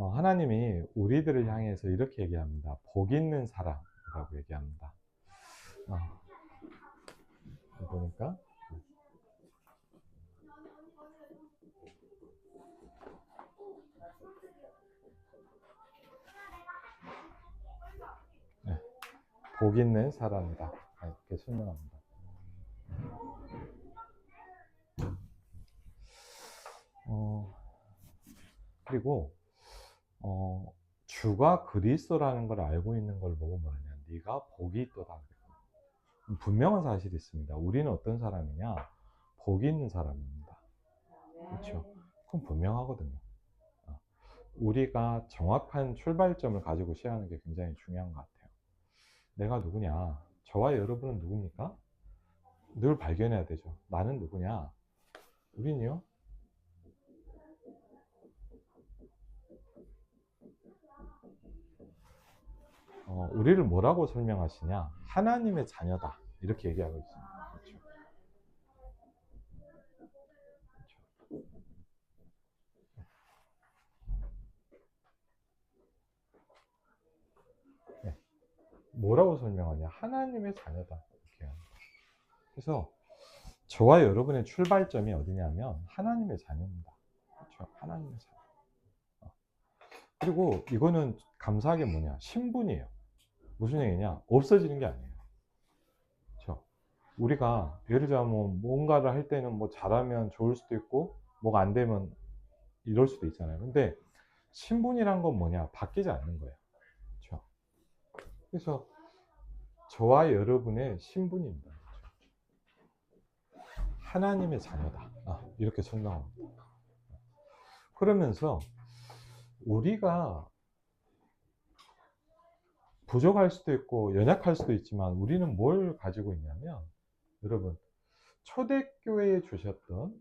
하나님이 우리들을 향해서 이렇게 얘기합니다. 복 있는 사람이라고 얘기합니다. 보니까 네, 복 있는 사람이다 이렇게 설명합니다. 그리고 주가 그리스도라는 걸 알고 있는 걸 보고 뭐냐면 네가 복이 있도다. 분명한 사실이 있습니다. 우리는 어떤 사람이냐? 복이 있는 사람입니다. 그렇죠? 그건 분명하거든요. 우리가 정확한 출발점을 가지고 시작하는 게 굉장히 중요한 것 같아요. 내가 누구냐? 저와 여러분은 누굽니까? 늘 발견해야 되죠. 나는 누구냐? 우리는요, 우리를 뭐라고 설명하시냐? 하나님의 자녀다. 이렇게 얘기하고 있습니다. 그렇죠? 그렇죠? 네. 뭐라고 설명하냐? 하나님의 자녀다. 이렇게 합니다. 그래서 저와 여러분의 출발점이 어디냐면 하나님의 자녀입니다. 그렇죠? 하나님의 자녀. 그리고 이거는 감사하게 뭐냐? 신분이에요. 무슨 얘기냐? 없어지는 게 아니에요. 그렇죠? 우리가 예를 들자면 뭔가를 할 때는 뭐 잘하면 좋을 수도 있고 뭐가 안 되면 이럴 수도 있잖아요. 근데 신분이란 건 뭐냐? 바뀌지 않는 거예요. 그렇죠? 그래서 저와 여러분의 신분입니다. 하나님의 자녀다. 이렇게 설명합니다. 그러면서 우리가 부족할 수도 있고 연약할 수도 있지만 우리는 뭘 가지고 있냐면 여러분 초대교회에 주셨던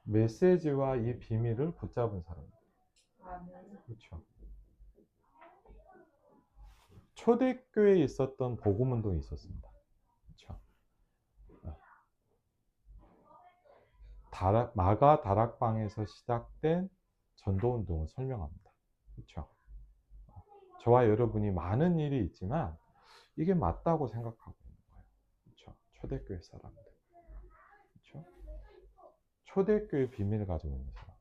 메시지와 이 비밀을 붙잡은 사람들. 그렇죠. 초대교회에 있었던 복음운동이 있었습니다. 그렇죠. 마가 다락방에서 시작된 전도운동을 설명합니다. 그렇죠. 저와 여러분이 많은 일이 있지만 이게 맞다고 생각하고 있는 거예요. 그렇죠. 초대교회 사람들. 그렇죠. 초대교회 비밀을 가지고 있는 사람.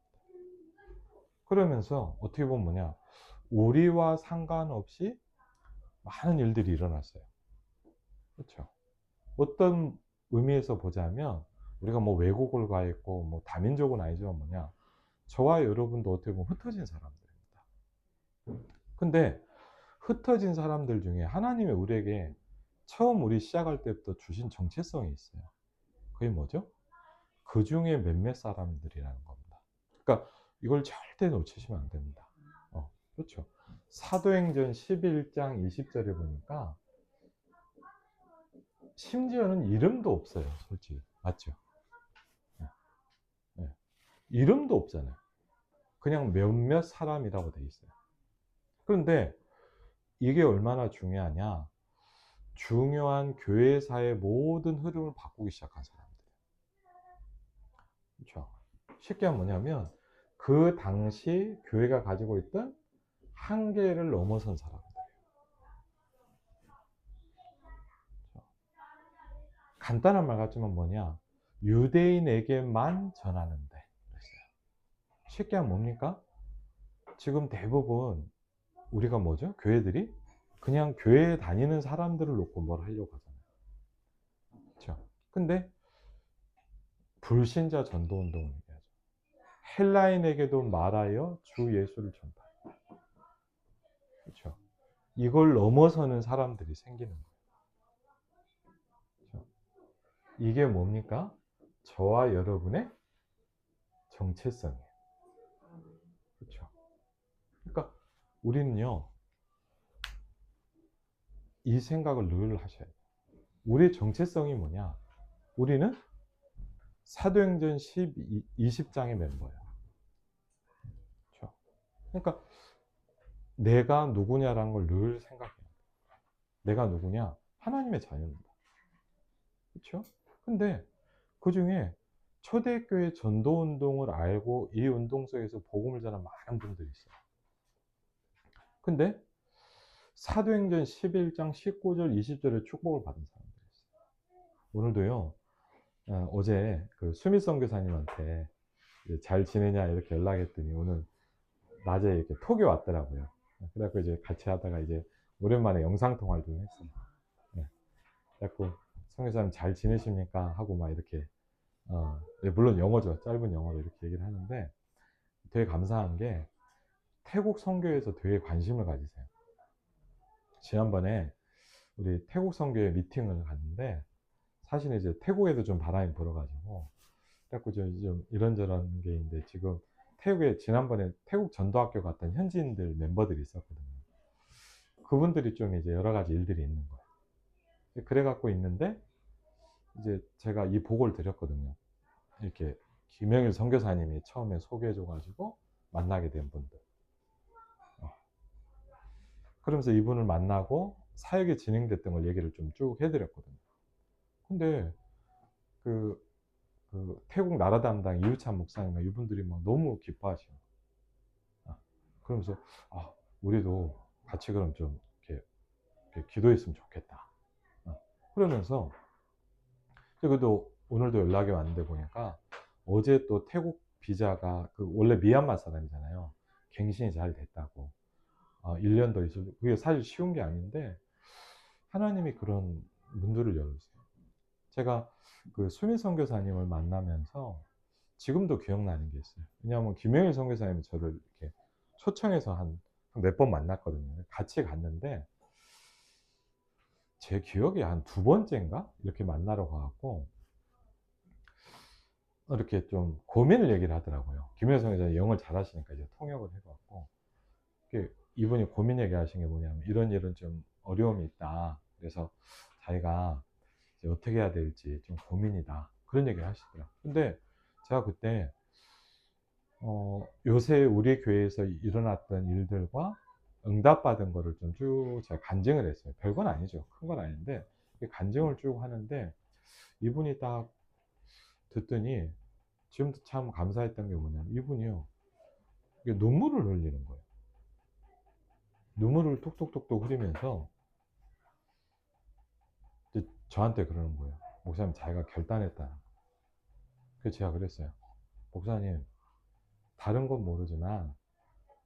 그러면서 어떻게 보면 뭐냐, 우리와 상관없이 많은 일들이 일어났어요. 그렇죠. 어떤 의미에서 보자면 우리가 뭐 외국을 가 있고 뭐 다민족은 아니지만 뭐냐, 저와 여러분도 어떻게 보면 흩어진 사람들입니다. 근데 흩어진 사람들 중에 하나님이 우리에게 처음 우리 시작할 때부터 주신 정체성이 있어요. 그게 뭐죠? 그 중에 몇몇 사람들이라는 겁니다. 그러니까 이걸 절대 놓치시면 안 됩니다. 그렇죠. 사도행전 11장 20절에 보니까 심지어는 이름도 없어요. 솔직히. 맞죠? 네. 네. 이름도 없잖아요. 그냥 몇몇 사람이라고 돼 있어요. 그런데 이게 얼마나 중요하냐? 중요한 교회사의 모든 흐름을 바꾸기 시작한 사람들이에요. 그렇죠? 쉽게 하면 뭐냐면 그 당시 교회가 가지고 있던 한계를 넘어선 사람들이에요. 그렇죠? 간단한 말 같지만 뭐냐? 유대인에게만 전하는데. 쉽게 하면 뭡니까? 지금 대부분 우리가 뭐죠? 교회들이 그냥 교회에 다니는 사람들을 놓고 뭘 하려고 하잖아요. 그렇죠? 근데 불신자 전도 운동을 얘기하죠. 헬라인에게도 말하여 주 예수를 전파해. 그렇죠? 이걸 넘어서는 사람들이 생기는 거예요. 그렇죠? 이게 뭡니까? 저와 여러분의 정체성이에요. 그렇죠? 그러니까 우리는요, 이 생각을 늘 하셔야 돼요. 우리의 정체성이 뭐냐? 우리는 사도행전 20장의 멤버예요. 그렇죠? 그러니까 내가 누구냐라는 걸 늘 생각해야 돼요. 내가 누구냐? 하나님의 자녀입니다. 그렇죠? 근데 그 중에 초대교회 전도운동을 알고 이 운동 속에서 복음을 전한 많은 분들이 있어요. 근데 사도행전 11장 19절 20절에 축복을 받은 사람들이 있어요. 오늘도요. 어제 그 수미 선교사님한테 잘 지내냐 이렇게 연락했더니 오늘 낮에 이렇게 톡이 왔더라고요. 그래갖고 이제 같이 하다가 이제 오랜만에 영상 통화를 좀 했어요. 네. 그래갖고 선교사님 잘 지내십니까 하고 막 이렇게 물론 영어죠. 짧은 영어로 이렇게 얘기를 하는데 되게 감사한 게 태국 선교에서 되게 관심을 가지세요. 지난번에 우리 태국 선교회 미팅을 갔는데 사실 이제 태국에도 좀 바람이 불어가지고 그래갖고 좀 이런저런 게 있는데 지금 태국에 지난번에 태국 전도학교 갔던 현지인들 멤버들이 있었거든요. 그분들이 좀 이제 여러 가지 일들이 있는 거예요. 그래 갖고 있는데 이제 제가 이 보고를 드렸거든요. 이렇게 김영일 선교사님이 처음에 소개해줘가지고 만나게 된 분들. 그러면서 이분을 만나고 사역이 진행됐던 걸 얘기를 좀 쭉 해드렸거든요. 근데 그 태국 나라 담당 이우찬 목사님과 이분들이 막 너무 기뻐하시고, 그러면서 우리도 같이 그럼 좀 이렇게 기도했으면 좋겠다. 그러면서 그래도 오늘도 연락이 왔는데 보니까 어제 또 태국 비자가 원래 미얀마 사람이잖아요. 갱신이 잘 됐다고. 1년 더 있을, 그게 사실 쉬운 게 아닌데 하나님이 그런 문들을 열어주세요. 제가 그 수민 선교사님을 만나면서 지금도 기억나는 게 있어요. 왜냐하면 김영일 선교사님이 저를 이렇게 초청해서 한 몇 번 만났거든요. 같이 갔는데 제 기억에 한 두 번째인가 이렇게 만나러 가갖고 이렇게 좀 고민을 얘기를 하더라고요. 김영일 선교사님 영어를 잘하시니까 이제 통역을 해갖고 이분이 고민 얘기하신 게 뭐냐면 이런 좀 어려움이 있다. 그래서 자기가 이제 어떻게 해야 될지 좀 고민이다. 그런 얘기를 하시더라고요. 근데 제가 그때 요새 우리 교회에서 일어났던 일들과 응답받은 거를 좀 쭉 제가 간증을 했어요. 별건 아니죠. 큰 건 아닌데 간증을 쭉 하는데 이분이 딱 듣더니 지금도 참 감사했던 게 뭐냐면 이분이요. 눈물을 흘리는 거예요. 눈물을 톡톡톡톡 흘리면서 저한테 그러는 거예요. 목사님 자기가 결단했다. 그래서 제가 그랬어요. 목사님 다른 건 모르지만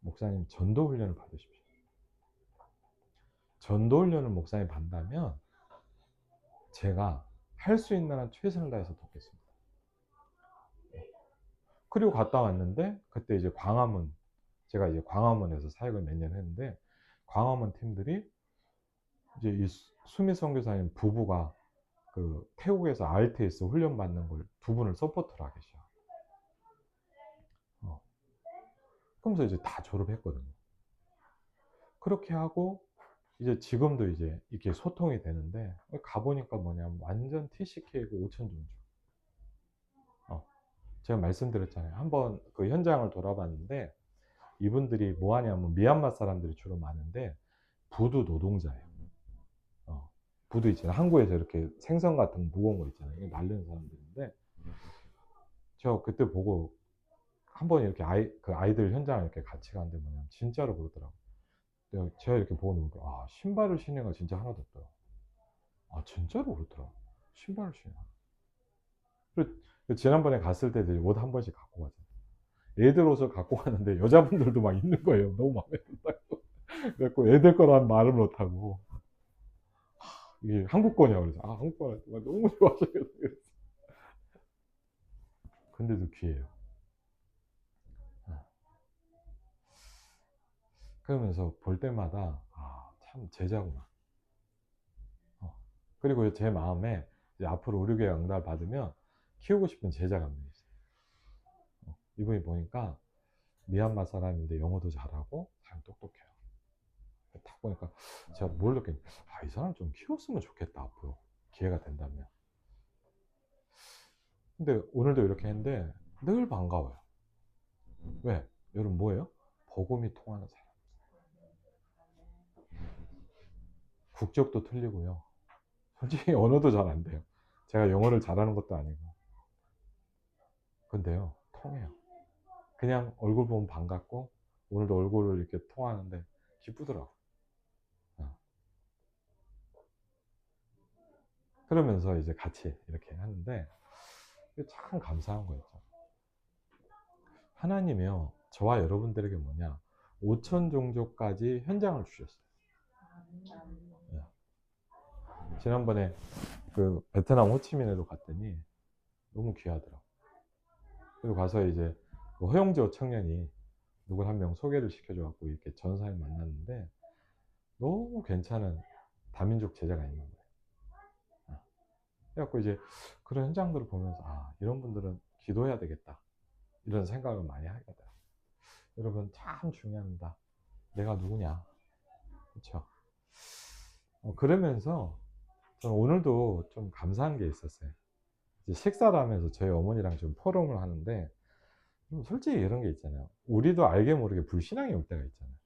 목사님 전도 훈련을 받으십시오. 전도 훈련을 목사님 받는다면 제가 할 수 있는 한 최선을 다해서 돕겠습니다. 그리고 갔다 왔는데 그때 이제 광화문, 제가 이제 광화문에서 사역을 몇 년 했는데 광화문 팀들이 이제 이 수미 선교사님 부부가 그 태국에서 RTS 훈련 받는 걸 두 분을 서포트를 하고 계셔. 그러면서 이제 다 졸업했거든요. 그렇게 하고 이제 지금도 이제 이렇게 소통이 되는데 가보니까 뭐냐면 완전 TCK고 5천 종족. 제가 말씀드렸잖아요. 한번 그 현장을 돌아봤는데 이분들이 뭐 하냐면 미얀마 사람들이 주로 많은데 부두 노동자예요. 부두 있잖아요. 한국에서 이렇게 생선 같은 무거운 거 있잖아요. 이거 날리는 사람들인데 저 그때 보고 한번 이렇게 아이들 현장을 이렇게 같이 갔는데 뭐냐면 진짜로 그러더라고요. 제가 이렇게 보고 보니까 신발을 신는 거 진짜 하나도 없더라고요. 진짜로 그렇더라고요. 신발을 신어. 지난번에 갔을 때도 옷 한 번씩 갖고 가잖아요. 애들 옷을 갖고 가는데 여자분들도 막 입는 거예요. 너무 마음에 든다고. 그래갖고 애들 거란 말을 못하고 이게 한국 거냐 그래서 한국 거라 너무 좋아서 그랬어. 근데도 귀해요. 그러면서 볼 때마다 참 제자구나. 그리고 제 마음에 이제 앞으로 우리 교회 응답 받으면 키우고 싶은 제자가 한 명 있어요. 이분이 보니까 미얀마 사람인데 영어도 잘하고 참 똑똑해요. 딱 보니까 제가 뭘 느꼈냐, 이 사람 좀 키웠으면 좋겠다 앞으로 기회가 된다면. 근데 오늘도 이렇게 했는데 늘 반가워요. 왜? 여러분 뭐예요? 복음이 통하는 사람. 국적도 틀리고요. 솔직히 언어도 잘 안 돼요. 제가 영어를 잘하는 것도 아니고. 근데요, 통해요. 그냥 얼굴 보면 반갑고 오늘도 얼굴을 이렇게 통하는데 기쁘더라고. 그러면서 이제 같이 이렇게 하는데 참 감사한 거였죠. 하나님이요, 저와 여러분들에게 뭐냐, 5천 종족까지 현장을 주셨어요. 지난번에 그 베트남 호치민에도 갔더니 너무 귀하더라고. 그리고 가서 이제 그 허용지호 청년이 누굴 한 명 소개를 시켜줘갖고 이렇게 전사를 만났는데 너무 괜찮은 다민족 제자가 있는 거예요. 그래갖고 이제 그런 현장들을 보면서 이런 분들은 기도해야 되겠다 이런 생각을 많이 하게 돼요. 여러분 참 중요합니다. 내가 누구냐, 그렇죠? 그러면서 저는 오늘도 좀 감사한 게 있었어요. 이제 식사를 하면서 저희 어머니랑 좀 포럼을 하는데 솔직히 이런 게 있잖아요. 우리도 알게 모르게 불신앙이 올 때가 있잖아요.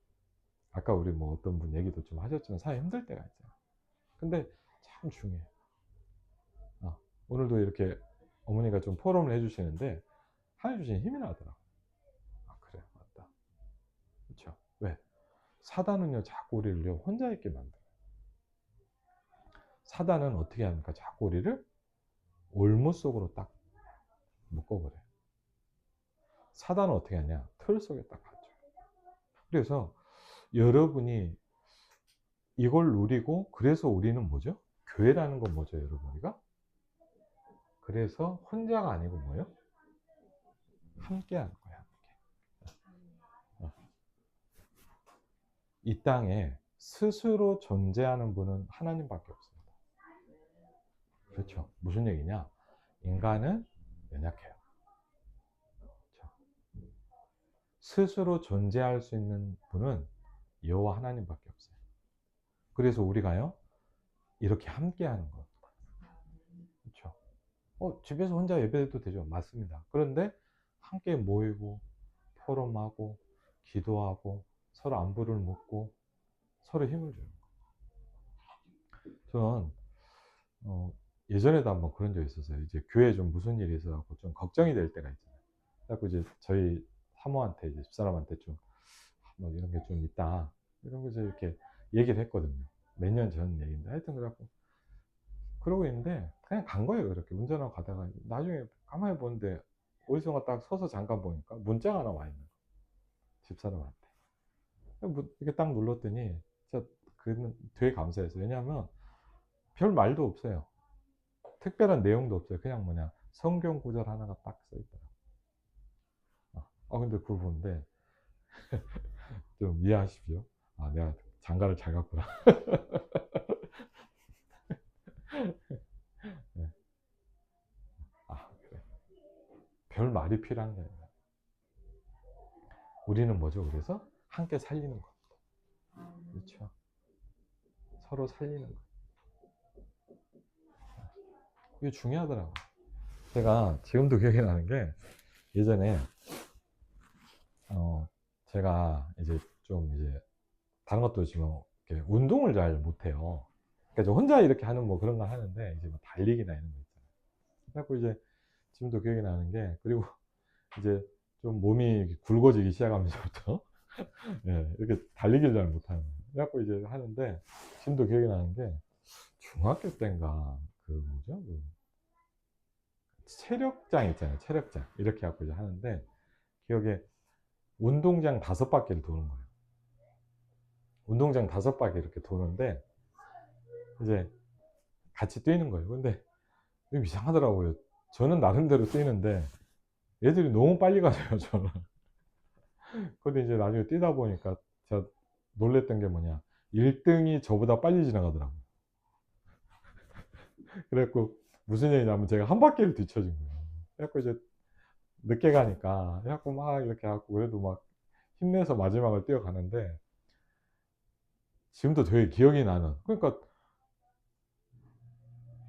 아까 우리 뭐 어떤 분 얘기도 좀 하셨지만 사회 힘들 때가 있잖아요. 근데 참 중요해요. 오늘도 이렇게 어머니가 좀 포럼을 해주시는데 하나님 주신 힘이 나더라고요. 그래, 맞다. 그렇죠. 왜? 사단은요 자꾸 우리를 혼자 있게 만들어요. 사단은 어떻게 합니까? 자꾸 우리를 올무 속으로 딱 묶어버려요. 사단은 어떻게 하냐? 틀 속에 딱 갇혀요. 그래서 여러분이 이걸 누리고, 그래서 우리는 뭐죠? 교회라는 건 뭐죠, 여러분? 우리가? 그래서 혼자가 아니고 뭐예요? 함께 하는 거야. 함께. 이 땅에 스스로 존재하는 분은 하나님밖에 없습니다. 그렇죠? 무슨 얘기냐? 인간은 연약해요. 그렇죠? 스스로 존재할 수 있는 분은 여호와 하나님밖에 없어요. 그래서 우리가요 이렇게 함께 하는 거. 그렇죠? 집에서 혼자 예배해도 되죠. 맞습니다. 그런데 함께 모이고 포럼하고 기도하고 서로 안부를 묻고 서로 힘을 주는 거. 저는 예전에도 한번 그런 적이 있었어요. 이제 교회에 좀 무슨 일이 있어갖고 좀 걱정이 될 때가 있잖아요. 그래갖고 이제 저희 사모한테, 이제 집사람한테 좀 뭐 이런 게 좀 있다, 이런 거 이렇게 얘기를 했거든요. 몇 년 전 얘기인데 하여튼 그래갖고 그러고 있는데 그냥 간 거예요. 그렇게 운전하고 가다가 나중에 가만히 보는데 어디선가 딱 서서 잠깐 보니까 문자가 하나 와 있는 거예요. 집사람한테. 이렇게 딱 눌렀더니 진짜 그는 되게 감사했어요. 왜냐하면 별 말도 없어요. 특별한 내용도 없어요. 그냥 뭐냐, 성경 구절 하나가 딱 써 있더라고요. 근데 그걸 보는데 좀 이해하십시오. 내가 장가를 잘 갔구나. 네. 그래. 별 말이 필요한 게 아니라 우리는 뭐죠? 그래서 함께 살리는 겁니다. 그렇죠? 서로 살리는 거. 이게 중요하더라고요. 제가 지금도 기억이 나는 게, 예전에 제가 이제 좀 이제 다른 것도 지금 운동을 잘 못해요. 그러니까 혼자 이렇게 하는 뭐 그런 걸 하는데 이제 뭐 달리기나 이런 거 있잖아요. 그래갖고 이제 지금도 기억이 나는 게, 그리고 이제 좀 몸이 굵어지기 시작하면서부터 예, 이렇게 달리기를 잘 못하는 거예요. 그래갖고 이제 하는데 지금도 기억이 나는 게, 중학교 때인가 그 뭐죠? 그 체력장 있잖아요. 체력장 이렇게 갖고 이제 하는데, 기억에 운동장 5바퀴를 도는 거예요. 운동장 5바퀴 이렇게 도는데 이제 같이 뛰는 거예요. 근데 좀 이상하더라고요. 저는 나름대로 뛰는데 얘들이 너무 빨리 가져요, 저는. 근데 이제 나중에 뛰다 보니까 제가 놀랬던 게 뭐냐, 1등이 저보다 빨리 지나가더라고요. 그래갖고 무슨 얘기냐면 제가 한 바퀴를 뒤쳐진 거예요. 그래갖고 이제 늦게 가니까 그래갖고 막 이렇게 하고, 그래도 막 힘내서 마지막을 뛰어가는데 지금도 되게 기억이 나는, 그러니까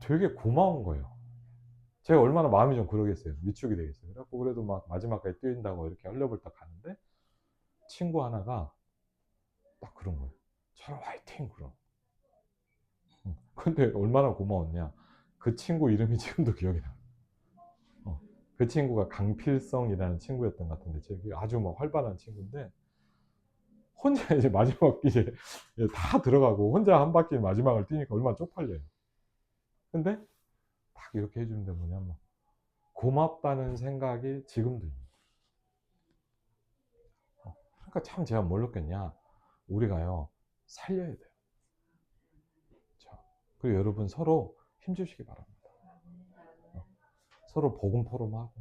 되게 고마운 거예요. 제가 얼마나 마음이 좀 그러겠어요. 위축이 되겠어요. 그래갖고 그래도 막 마지막까지 뛴다고 이렇게 헐레벌떡 가는데 친구 하나가 딱 그런 거예요. 저랑 화이팅! 그럼. 근데 얼마나 고마웠냐. 그 친구 이름이 지금도 기억이 나요. 그 친구가 강필성이라는 친구였던 것 같은데, 아주 뭐 활발한 친구인데 혼자 이제 마지막 이제 다 들어가고 혼자 한 바퀴 마지막을 뛰니까 얼마나 쪽팔려요. 근데 딱 이렇게 해주는데 뭐냐면 고맙다는 생각이 지금 듭니다. 그러니까 참 제가 뭘 느꼈냐, 우리가요 살려야 돼요. 그렇죠? 그리고 여러분 서로 힘주시기 바랍니다. 서로 복음 포럼하고,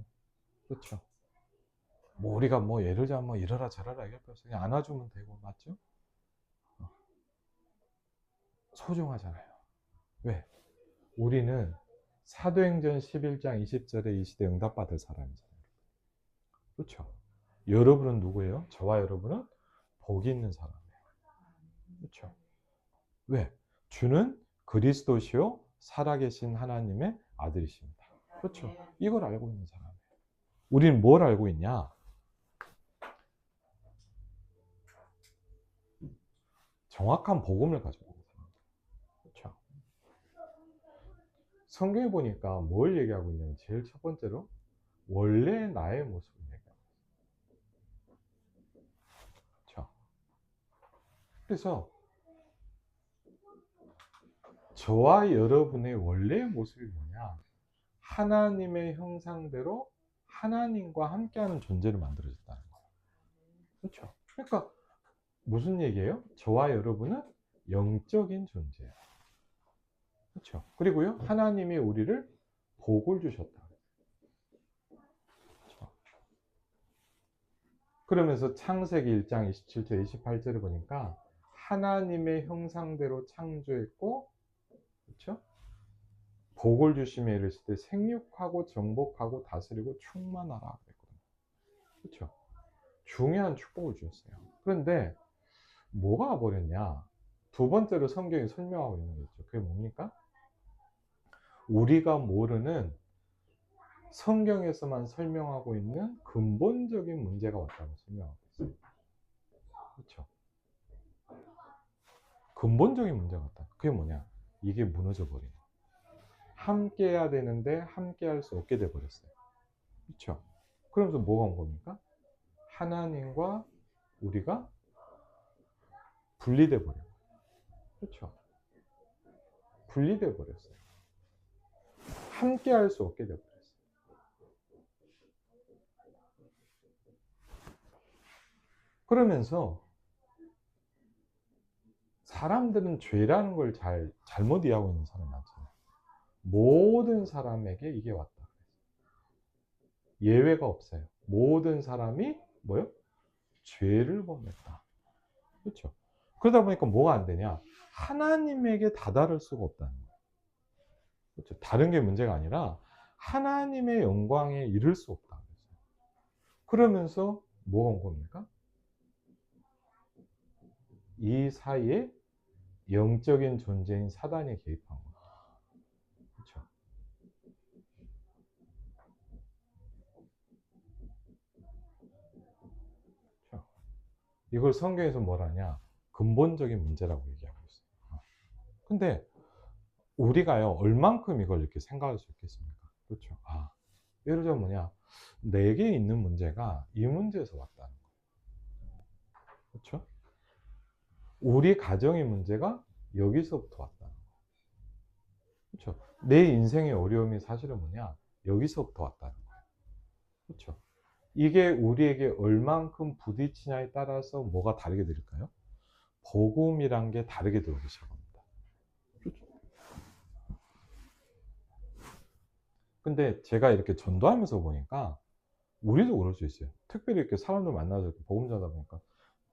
그렇죠? 뭐 우리가 뭐 예를 들자면 뭐 이러라 저러라 얘기할 거 없어요. 그냥 안아주면 되고, 맞죠? 소중하잖아요. 왜? 우리는 사도행전 11장 20절에 이 시대 응답받을 사람이잖아요. 그렇죠? 여러분은 누구예요? 저와 여러분은 복이 있는 사람이에요. 그렇죠? 왜? 주는 그리스도시요 살아계신 하나님의 아들이십니다. 그렇죠? 이걸 알고 있는 사람이에요. 우리는 뭘 알고 있냐? 정확한 복음을 가지고 있는 사람이에요. 그렇죠? 성경에 보니까 뭘 얘기하고 있냐면 제일 첫 번째로 원래 나의 모습을 얘기하고 있어요. 그렇죠? 그래서 저와 여러분의 원래의 모습이 뭐냐? 하나님의 형상대로 하나님과 함께하는 존재를 만들어졌다는 거예요. 그렇죠? 그러니까 무슨 얘기예요? 저와 여러분은 영적인 존재예요. 그렇죠? 그리고요, 하나님이 우리를 복을 주셨다. 그렇죠? 그러면서 창세기 1장 27절 28절을 보니까 하나님의 형상대로 창조했고, 그렇죠? 복을 주시며 이르실 때 생육하고 정복하고 다스리고 충만하라 그랬거든요. 그렇죠? 중요한 축복을 주셨어요. 그런데 뭐가 와버렸냐? 두 번째로 성경이 설명하고 있는 게 있죠. 그게 뭡니까? 우리가 모르는 성경에서만 설명하고 있는 근본적인 문제가 왔다고 설명하고 있어요. 그렇죠? 근본적인 문제가 왔다. 그게 뭐냐? 이게 무너져 버린 거예요. 함께 해야 되는데 함께 할 수 없게 돼 버렸어요. 그렇죠? 그러면서 뭐가 온 겁니까? 하나님과 우리가 분리돼 버려요. 그렇죠? 분리돼 버렸어요. 함께 할 수 없게 돼 버렸어요. 그러면서 사람들은 죄라는 걸 잘못 이해하고 있는 사람이 많잖아요. 모든 사람에게 이게 왔다. 예외가 없어요. 모든 사람이 뭐요? 죄를 범했다. 그렇죠? 그러다 보니까 뭐가 안 되냐? 하나님에게 다다를 수가 없다는 거예요. 그렇죠? 다른 게 문제가 아니라 하나님의 영광에 이를 수 없다. 그러면서 뭐가 온 겁니까? 이 사이에 영적인 존재인 사단이 개입한 거예요. 그렇죠? 그렇죠? 이걸 성경에서 뭐라냐? 근본적인 문제라고 얘기하고 있어요. 근데 우리가요, 얼만큼 이걸 이렇게 생각할 수 있겠습니까? 그렇죠? 예를 들면 뭐냐? 내게 있는 문제가 이 문제에서 왔다는 거예요. 그렇죠? 우리 가정의 문제가 여기서부터 왔다는 거예요. 그렇죠? 내 인생의 어려움이 사실은 뭐냐? 여기서부터 왔다는 거예요. 그렇죠? 이게 우리에게 얼만큼 부딪히냐에 따라서 뭐가 다르게 들릴까요? 복음이란 게 다르게 들어오기 시작합니다. 그렇죠? 근데 제가 이렇게 전도하면서 보니까 우리도 그럴 수 있어요. 특별히 이렇게 사람들 만나서 이렇게 복음 전하다 보니까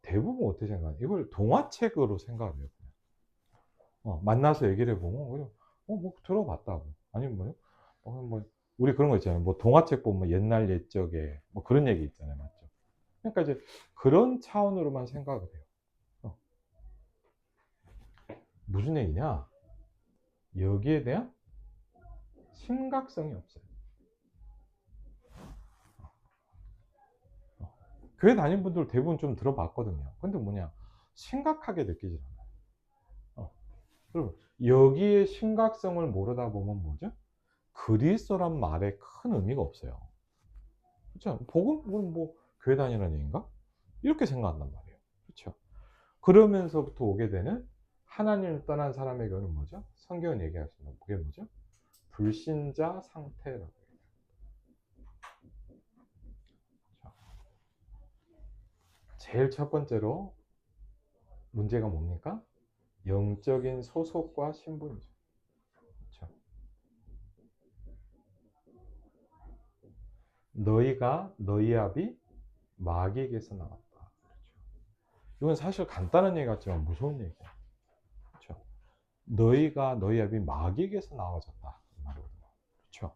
대부분 어떻게 생각하냐? 이걸 동화책으로 생각을 해요. 만나서 얘기를 해보면 그냥 뭐 들어봤다고. 아니면 뭐요? 뭐 우리 그런 거 있잖아요. 뭐 동화책 보면 옛날 옛적에 뭐 그런 얘기 있잖아요, 맞죠? 그러니까 이제 그런 차원으로만 생각을 해요. 무슨 얘기냐? 여기에 대한 심각성이 없어요. 교회 다니는 분들 대부분 좀 들어봤거든요. 근데 뭐냐? 심각하게 느끼질 않아요. 그리고 여기에 심각성을 모르다 보면 뭐죠? 그리스도란 말에 큰 의미가 없어요. 그렇죠? 복음은 뭐 교회 다니는 얘기인가? 이렇게 생각한단 말이에요. 그렇죠? 그러면서부터 오게 되는 하나님을 떠난 사람의 경우는 뭐죠? 성경은 얘기하시는 그게 뭐죠? 불신자 상태라고 해요. 제일 첫 번째로 문제가 뭡니까? 영적인 소속과 신분이죠. 그렇죠? 너희가 너희 아비 마귀에게서 나왔다. 그렇죠? 이건 사실 간단한 얘기 같지만 무서운 얘기예요. 그렇죠? 너희가 너희 아비 마귀에게서 나와졌다. 이 말이거든요. 그렇죠?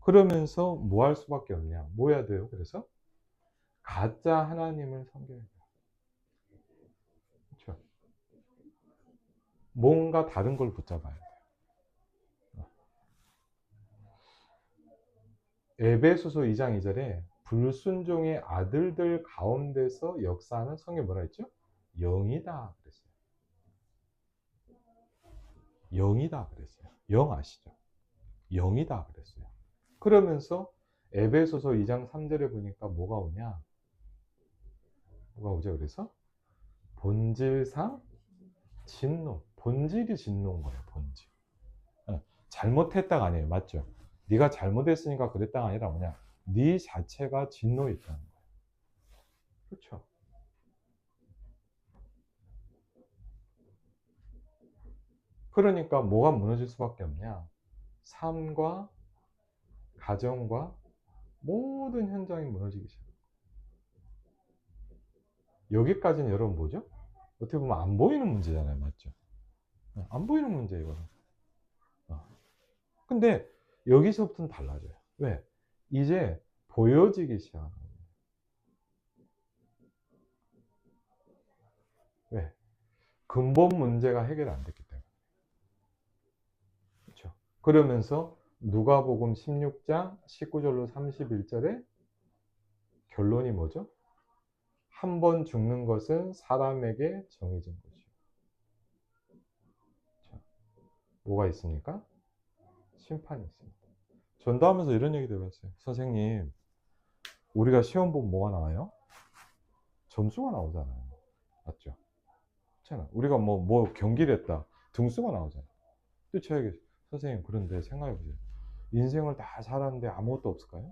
그러면서 뭐 할 수밖에 없냐? 뭐 해야 돼요? 그래서 가짜 하나님을 섬겨야 돼요. 그렇죠? 뭔가 다른 걸 붙잡아야 돼요. 에베소서 2장 2절에 불순종의 아들들 가운데서 역사하는 성경에 뭐라 했죠? 영이다 그랬어요. 영이다 그랬어요. 영 아시죠? 영이다 그랬어요. 그러면서 에베소서 2장 3절에 보니까 뭐가 오냐? 뭐가 오죠? 그래서 본질상 진노. 본질이 진노인 거예요. 본질. 잘못했다가 아니에요. 맞죠? 네가 잘못했으니까 그랬다가 아니라 뭐냐? 네 자체가 진노에 있다는 거예요. 그렇죠? 그러니까 뭐가 무너질 수밖에 없냐? 삶과 가정과 모든 현장이 무너지기 시작해요. 여기까지는 여러분 뭐죠? 어떻게 보면 안 보이는 문제잖아요. 맞죠? 안 보이는 문제예요. 이거는. 근데 여기서부터는 달라져요. 왜? 이제 보여지기 시작하는 거예요. 왜? 근본 문제가 해결 안 됐기 때문에. 그렇죠? 그러면서 누가복음 16장 19절로 31절에 결론이 뭐죠? 한 번 죽는 것은 사람에게 정해진 것이요. 자, 뭐가 있습니까? 심판이 있습니다. 전도하면서 이런 얘기 들어봤어요. 선생님, 우리가 시험 보면 뭐가 나와요? 점수가 나오잖아요. 맞죠? 그렇잖아. 우리가 뭐 경기를 했다. 등수가 나오잖아요. 근데 저에게 선생님, 그런데 생각해 보세요. 인생을 다 살았는데 아무것도 없을까요?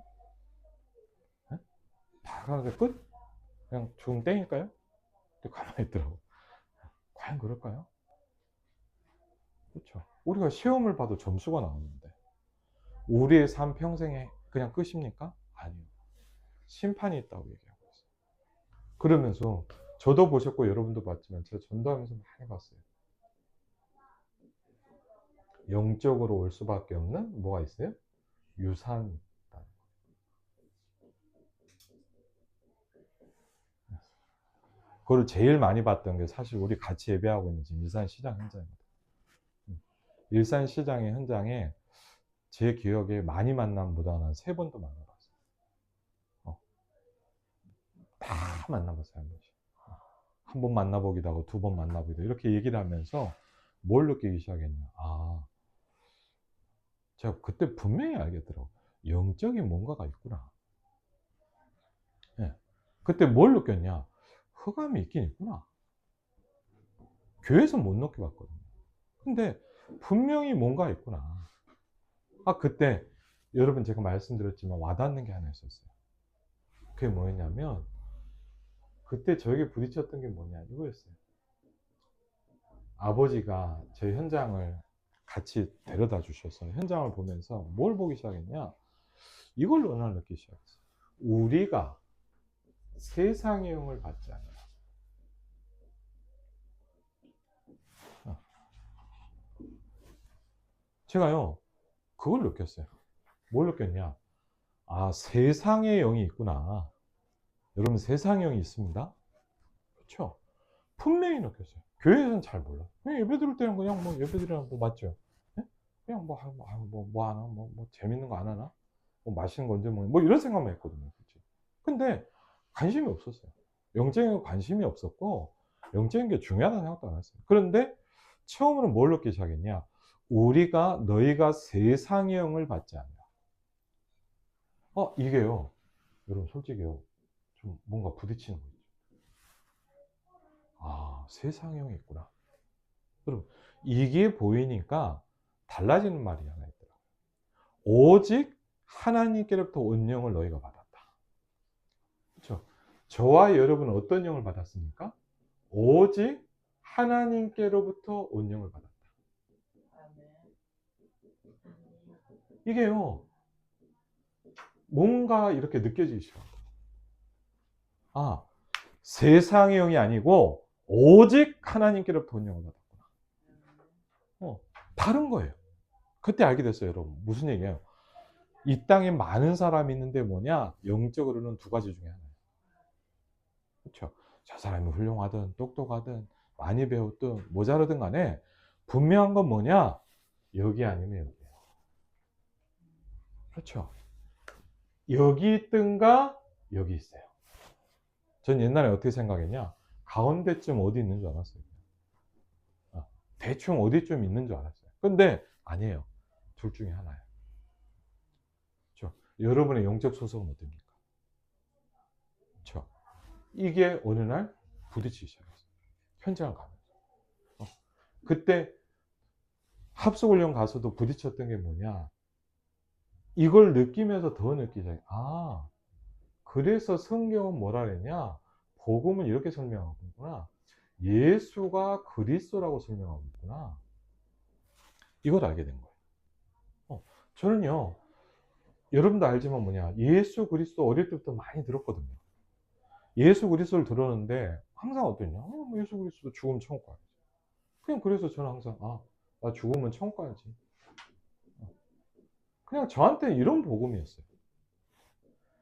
네? 다 가는데 끝? 그냥 죽음 땡일까요? 근데 가만히 있더라고. 과연 그럴까요? 그렇죠. 우리가 시험을 봐도 점수가 나오는데 우리의 삶 평생에 그냥 끝입니까? 아니요. 심판이 있다고 얘기하고 있어요. 그러면서 저도 보셨고 여러분도 봤지만 제가 전도하면서 많이 봤어요. 영적으로 올 수밖에 없는 뭐가 있어요? 유산이 있다. 그걸 제일 많이 봤던 게 사실 우리 같이 예배하고 있는 지금 일산시장 현장입니다. 일산시장의 현장에 제 기억에 많이 만남보다는 한 3번도 만나봤어요. 다 만나봤어요, 한 번씩. 한 번 만나보기도 하고 2번 만나보기도 하고 이렇게 얘기를 하면서 뭘 느끼기 시작했냐. 제가 그때 분명히 알겠더라고요. 영적인 뭔가가 있구나. 예. 그때 뭘 느꼈냐. 흑암이 있긴 있구나. 교회에서 못 느껴봤거든요. 근데 분명히 뭔가 있구나. 그때 여러분 제가 말씀드렸지만 와닿는 게 하나 있었어요. 그게 뭐였냐면 그때 저에게 부딪혔던 게 뭐냐 이거였어요. 아버지가 제 현장을 같이 데려다 주셔서 현장을 보면서 뭘 보기 시작했냐. 이걸 오늘 느끼기 시작했어요. 우리가 세상의 영을 받지 않아요. 제가요 그걸 느꼈어요. 뭘 느꼈냐. 세상의 영이 있구나. 여러분 세상의 영이 있습니다. 그렇죠? 분명히 느꼈어요. 교회에서는 잘 몰라요. 그냥 예배 드릴 때는 그냥 뭐 예배 드리는 뭐 맞죠? 예? 그냥 뭐 하나 뭐 재밌는 거 안 하나? 뭐 맛있는 거 언제 먹는 뭐 이런 생각만 했거든요. 그치? 근데 관심이 없었어요. 영적인 관심이 없었고 영적인 게 중요하다는 생각도 안 했어요. 그런데 처음으로 뭘 느끼기 시작했냐? 너희가 세상의 영을 받지 않냐. 이게요. 여러분 솔직히요. 좀 뭔가 부딪히는 거죠. 세상형이 있구나. 여러분, 이게 보이니까 달라지는 말이 하나 있더라고요. 오직 하나님께로부터 온 영을 너희가 받았다. 그렇죠? 저와 여러분은 어떤 영을 받았습니까? 오직 하나님께로부터 온 영을 받았다. 이게요, 뭔가 이렇게 느껴지시죠? 아, 세상의 영이 아니고 오직 하나님께로부터 온 영을 받았구나. 다른 거예요. 그때 알게 됐어요, 여러분. 무슨 얘기예요? 이 땅에 많은 사람이 있는데 뭐냐? 영적으로는 두 가지 중에 하나예요. 그렇죠? 저 사람이 훌륭하든 똑똑하든 많이 배웠든 모자르든 간에 분명한 건 뭐냐? 여기 아니면 여기예요. 그렇죠? 여기 있든가 여기 있어요. 전 옛날에 어떻게 생각했냐? 가운데쯤 어디 있는 줄 알았어요. 대충 어디쯤 있는 줄 알았어요. 근데 아니에요. 둘 중에 하나예요. 그렇죠? 여러분의 영적 소속은 어떻습니까? 그렇죠? 이게 어느 날 부딪히기 시작했어요. 현장을 가면서. 그때 합숙훈련 가서도 부딪혔던 게 뭐냐? 이걸 느끼면서 더 느끼자. 아, 그래서 성경은 뭐라 그랬냐? 복음은 이렇게 설명하고 있구나. 예수가 그리스도라고 설명하고 있구나. 이걸 알게 된 거예요. 저는요, 여러분도 알지만 뭐냐? 예수 그리스도 어릴 때부터 많이 들었거든요. 예수 그리스도를 들었는데 항상 어떠냐? 예수 그리스도 죽으면 천국 가야지. 그냥 그래서 저는 항상 나 죽으면 천국 가야지. 그냥 저한테 이런 복음이었어요.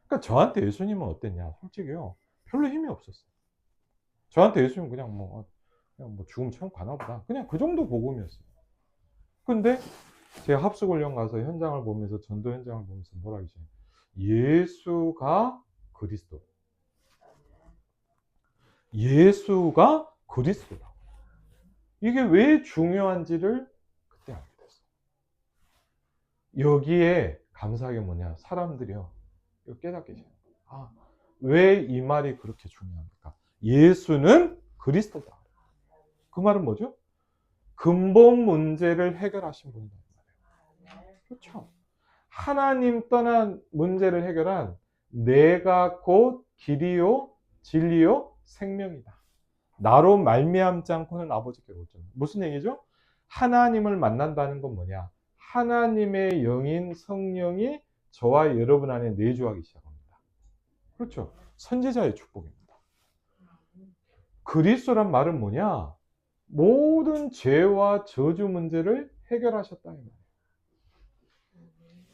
그러니까 저한테 예수님은 어땠냐? 솔직히요, 별로 힘이 없었어요. 저한테 예수님은 그냥 뭐 죽으면 천국 가나 보다. 그냥 그 정도 복음이었어요. 근데 제가 합숙훈련 가서 현장을 보면서, 전도 현장을 보면서 뭐라 하지? 예수가 그리스도. 예수가 그리스도다. 이게 왜 중요한지를 그때 알게 됐어요. 여기에 감사하게 뭐냐? 사람들이요, 이거 깨닫게 돼요. 왜 이 말이 그렇게 중요합니까? 예수는 그리스도다. 그 말은 뭐죠? 근본 문제를 해결하신 분이다. 그렇죠? 하나님 떠난 문제를 해결한 내가 곧 길이요 진리요 생명이다. 나로 말미암지 않고는 아버지께로 오지 않는다. 무슨 얘기죠? 하나님을 만난다는 건 뭐냐? 하나님의 영인 성령이 저와 여러분 안에 내주하기 시작합니다. 그렇죠? 선지자의 축복입니다. 그리스도란 말은 뭐냐? 모든 죄와 저주 문제를 해결하셨다는 거예요.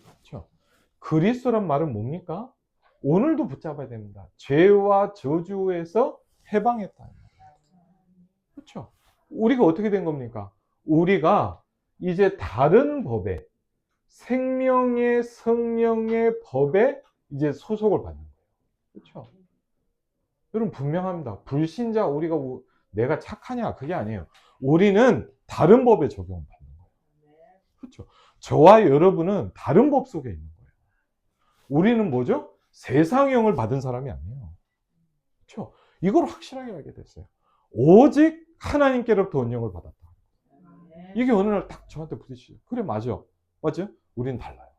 그렇죠? 그리스도란 말은 뭡니까? 오늘도 붙잡아야 됩니다. 죄와 저주에서 해방했다는 거예요. 그렇죠? 우리가 어떻게 된 겁니까? 우리가 이제 다른 법에, 생명의 성령의 법에 이제 소속을 받는 거예요. 그렇죠? 여러분 분명합니다. 불신자 우리가 내가 착하냐 그게 아니에요. 우리는 다른 법에 적용을 받는 거예요. 그렇죠? 저와 여러분은 다른 법 속에 있는 거예요. 우리는 뭐죠? 세상형을 받은 사람이 아니에요. 그렇죠? 이걸 확실하게 알게 됐어요. 오직 하나님께로부터 온 영을 받았다. 이게 어느 날 딱 저한테 부딪히죠. 그래, 맞아. 맞죠? 우리는 달라요.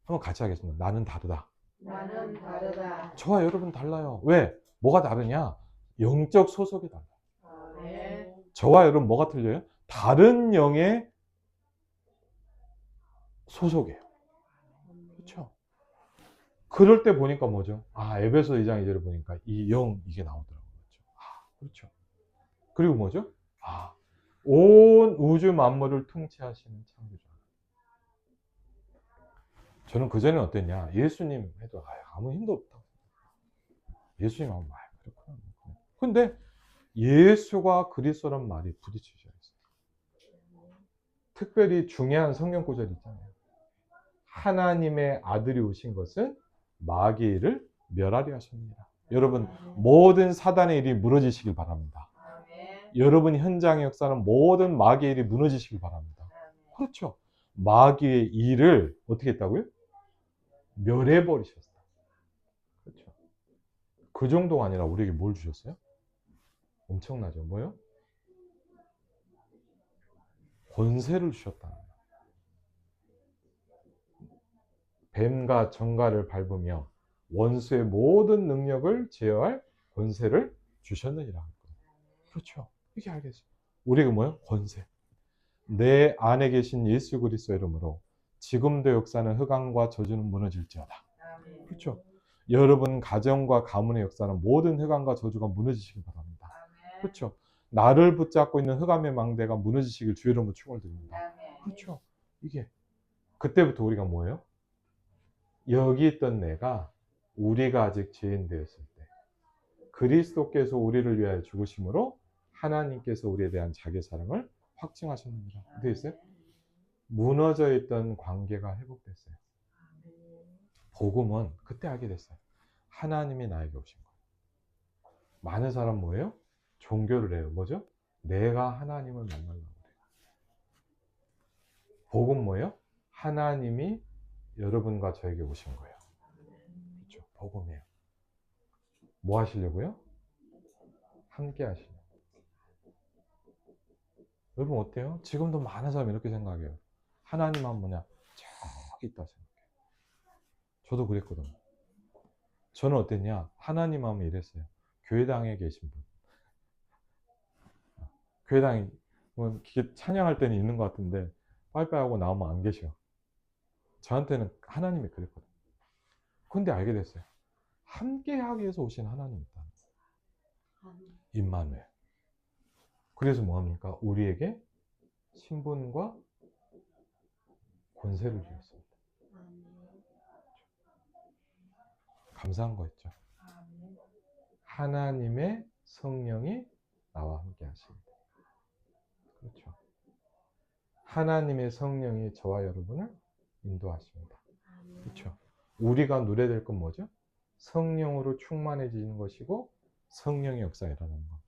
한번 같이 하겠습니다. 나는 다르다. 나는 다르다. 저와 여러분 달라요. 왜? 뭐가 다르냐? 영적 소속이 달라요. 네. 저와 여러분 뭐가 틀려요? 다른 영의 소속이에요. 그렇죠? 그럴 때 보니까 뭐죠? 에베소 2장 2절을 보니까 이 영, 이게 나오더라고요. 그렇죠. 그리고 뭐죠? 온 우주 만물을 통치하시는 창조자. 저는 그전에 어땠냐? 예수님 해도 아무 힘도 없다. 예수님 하면 그렇구나. 근데 예수가 그리스도란 말이 부딪히기 시작했어요. 특별히 중요한 성경 구절이 있잖아요. 하나님의 아들이 오신 것은 마귀의 일을 멸하려 하십니다. 여러분, 모든 사단의 일이 무너지시길 바랍니다. 여러분 현장의 역사는 모든 마귀의 일이 무너지시길 바랍니다. 그렇죠. 마귀의 일을 어떻게 했다고요? 멸해버리셨어요. 그렇죠. 그 정도가 아니라 우리에게 뭘 주셨어요? 엄청나죠. 뭐요? 권세를 주셨다는 거예요. 뱀과 정갈을 밟으며 원수의 모든 능력을 제어할 권세를 주셨느니라. 그렇죠. 이게 알겠어요. 우리가 뭐예요? 권세. 내 안에 계신 예수 그리스도 이름으로 지금도 역사는 흑암과 저주는 무너질지어다. 그렇죠. 여러분 가정과 가문의 역사는 모든 흑암과 저주가 무너지시기 바랍니다. 그렇죠. 나를 붙잡고 있는 흑암의 망대가 무너지시길 주의 이름으로 축원드립니다. 그렇죠. 이게 그때부터 우리가 뭐예요? 여기 있던 내가 우리가 아직 죄인 되었을 때 그리스도께서 우리를 위하여 죽으심으로 하나님께서 우리에 대한 자기 사랑을 확증하셨느니라. 어떻게 했어요? 무너져 있던 관계가 회복됐어요. 복음은 그때 알게 됐어요. 하나님이 나에게 오신 거예요. 많은 사람 뭐예요? 종교를 해요. 뭐죠? 내가 하나님을 만나려고 그래요. 복음 뭐예요? 하나님이 여러분과 저에게 오신 거예요. 그렇죠? 복음이에요. 뭐 하시려고요? 함께 하시려고. 여러분 어때요? 지금도 많은 사람이 이렇게 생각해요. 하나님만 뭐냐? 저기 있다 생각해요. 저도 그랬거든요. 저는 어땠냐? 하나님 하면 이랬어요. 교회당에 계신 분. 교회당에 뭐 찬양할 때는 있는 것 같은데 빠이빠이 하고 나오면 안 계셔. 저한테는 하나님이 그랬거든요. 근데 알게 됐어요. 함께 하기 위해서 오신 하나님이 있다는 거예요. 임마누엘. 그래서 뭐합니까? 우리에게 신분과 권세를 주셨습니다. 감사한 거 있죠. 하나님의 성령이 나와 함께 하십니다. 그렇죠. 하나님의 성령이 저와 여러분을 인도하십니다. 그렇죠. 우리가 누려야 될 건 뭐죠? 성령으로 충만해지는 것이고 성령의 역사 일어나는 겁니다.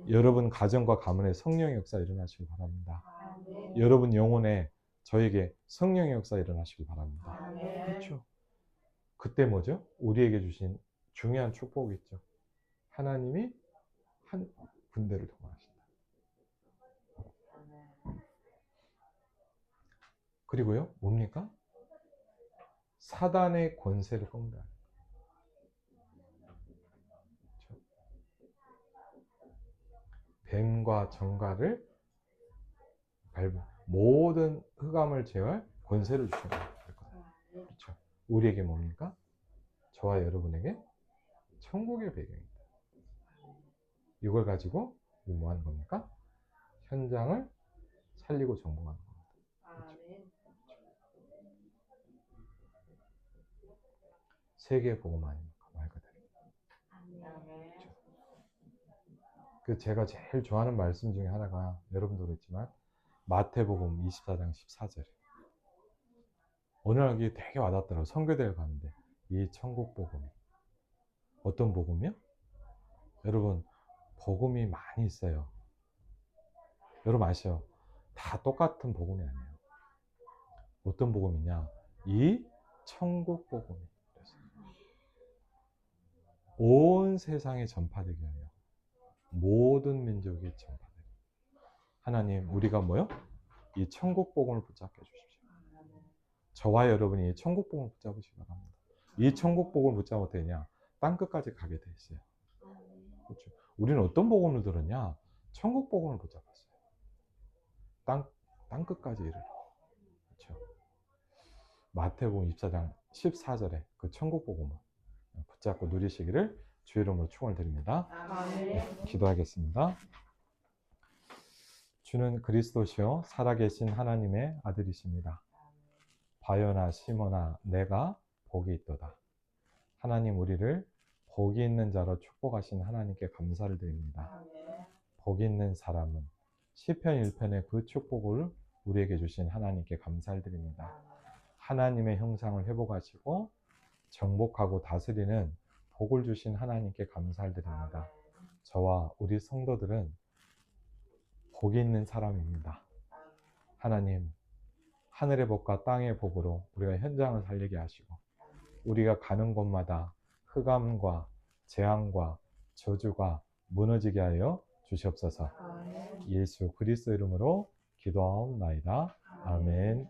여러분 가정과 가문에 성령의 역사 일어나시길 바랍니다. 여러분 영혼에 저에게 성령의 역사 일어나시길 바랍니다. 그렇죠. 그때 뭐죠? 우리에게 주신 중요한 축복이 있죠. 하나님이 한 군대를 동원하신다. 그리고요, 뭡니까? 사단의 권세를 꺾는다. 그렇죠? 뱀과 정갈을 밟은 모든 흑암을 제어할 권세를 주신다. 그렇죠. 우리에게 뭡니까? 저와 여러분에게 천국의 배경입니다. 이걸 가지고 우리 뭐 하는 겁니까? 현장을 살리고 정복하는 겁니다. 그렇죠? 세계 복음 아닙니까? 말 그대로. 그렇죠? 그 제가 제일 좋아하는 말씀 중에 하나가 여러분도 그랬지만 마태복음 24장 14절. 어느 날 이게 되게 와닿더라고요. 선교대회 가는데 이 천국 복음이 어떤 복음이요? 여러분 복음이 많이 있어요. 여러분 아시죠? 다 똑같은 복음이 아니에요. 어떤 복음이냐? 이 천국 복음이. 온 세상에 전파되게 하여 모든 민족이 전파되게. 하나님, 우리가 뭐요? 이 천국 복음을 붙잡게 해주십시오. 저와 여러분이 이 천국 복음을 붙잡으시기 바랍니다. 이 천국 복음을 붙잡으면 어떻게 되냐? 땅끝까지 가게 돼 있어요. 그렇죠? 우리는 어떤 복음을 들었냐? 천국 복음을 붙잡았어요. 땅끝까지 이르러. 그렇죠? 마태복음 24장 14절에 그 천국 복음을 붙잡고 누리시기를 주의 이름으로 축원을 드립니다. 네, 기도하겠습니다. 주는 그리스도시요 살아계신 하나님의 아들이십니다. 바요나 시모나 내가 복이 있도다. 하나님 우리를 복이 있는 자로 축복하신 하나님께 감사를 드립니다. 복이 있는 사람은 시편 1편의 그 축복을 우리에게 주신 하나님께 감사를 드립니다. 하나님의 형상을 회복하시고 정복하고 다스리는 복을 주신 하나님께 감사를 드립니다. 저와 우리 성도들은 복이 있는 사람입니다. 하나님, 하늘의 복과 땅의 복으로 우리가 현장을 살리게 하시고 우리가 가는 곳마다 흑암과 재앙과 저주가 무너지게 하여 주시옵소서. 아멘. 예수 그리스도 이름으로 기도하옵나이다. 아멘.